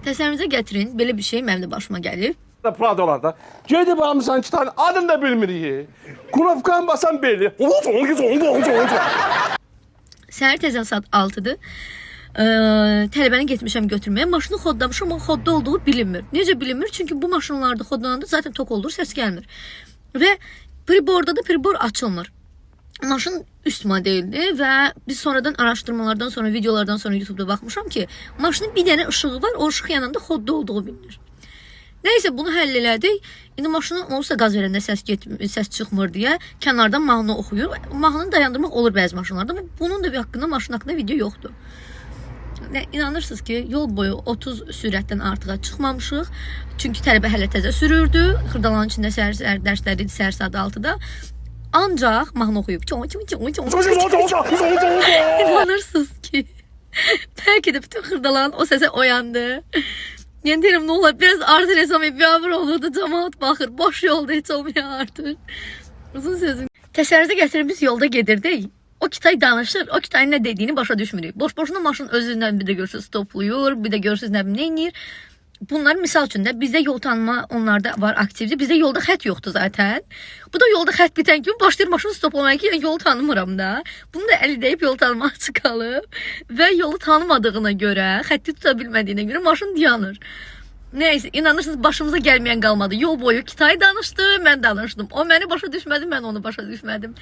Təsəvvürünüzə gətirin, belə bir şey mənim də başıma gəlib. Pradolarda. Gedib almışsan 2 tane adını da bilmirik. Kunafkan basan belli. Səhər tezən saat 6-dır. Tələbəni getmişəm götürməyə. Maşını xodlamışam, o xodda olduğu bilinmir. Necə bilinmir? Çünki bu maşınlarda xodlananda zaten tok olur, səs gəlmir. Və priborda da pribor açılmır. Maşın üst modeldi və biz sonradan araşdırmalardan sonra, videolardan sonra YouTube'da baxmışam ki, maşının bir dənə ışığı var, o ışıq yanında xodda olduğu bilinir. Nəysə bunu həll elədik. İndi maşına olursa qaz verəndə səs çıxmır deyə kənardan mahnı oxuyur. Mahnını dayandırmaq olur bəzi maşınlarda, amma bunun da bir haqqında, maşın haqqında video yoxdur. İnanırsınız ki, yol boyu 30 sürətdən artığa çıxmamışıq. Çünki tələbə hələ təzə sürürdü. Xırdalanın içində səhər dərsləri idi, səhər saat 6-da. Ancaq mahnı oxuyub. İnanırsınız ki, bəlkə də bütün xırdalan o səsə oyandı. Yəni deyirəm, nə olar, biraz artır hesam bir olurdu, cəmaat baxır, boş yolda heç olmuyor artır. Uzun sözüm. Təsəvvürünüzə gətirir, biz yolda gedirdik. O Kitay danışır, o Kitayın nə dediyini başa düşmürük. Boş-boşuna maşın özündən bir də görürsünüz stopluyur, bir də görürsünüz nə bilim, neynir. Bunlar misal üçün də bizdə yol tanıma onlarda var aktivdir. Bizdə yolda xət yoxdur zaten. Bu da yolda xət bitən kimi başlayır maşını stoplamaya ki, yol tanımıram da. Bunu da əli deyib yol tanımaq çıxalıb. Və yolu tanımadığına görə, xətti tuta bilmədiyinə görə maşın dayanır. Neyse, inanırsınız başımıza gəlməyən qalmadı. Yol boyu Kitay danışdı, mən danışdım. O məni başa düşmədi, mən onu başa düşmədim.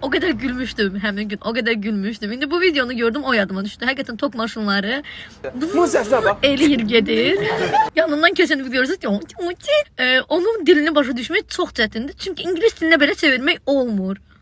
O qədər gülmüşdüm həmin gün, o qədər gülmüşdüm. İndi bu videonu gördüm, o yadıma düşdü. Həqiqətən tok maşınları eləyir gedir. Yanından keçəni görürsünüz, onun dilini başa düşmək çox çətindir. Çünki ingilis dilinə belə çevirmək olmur.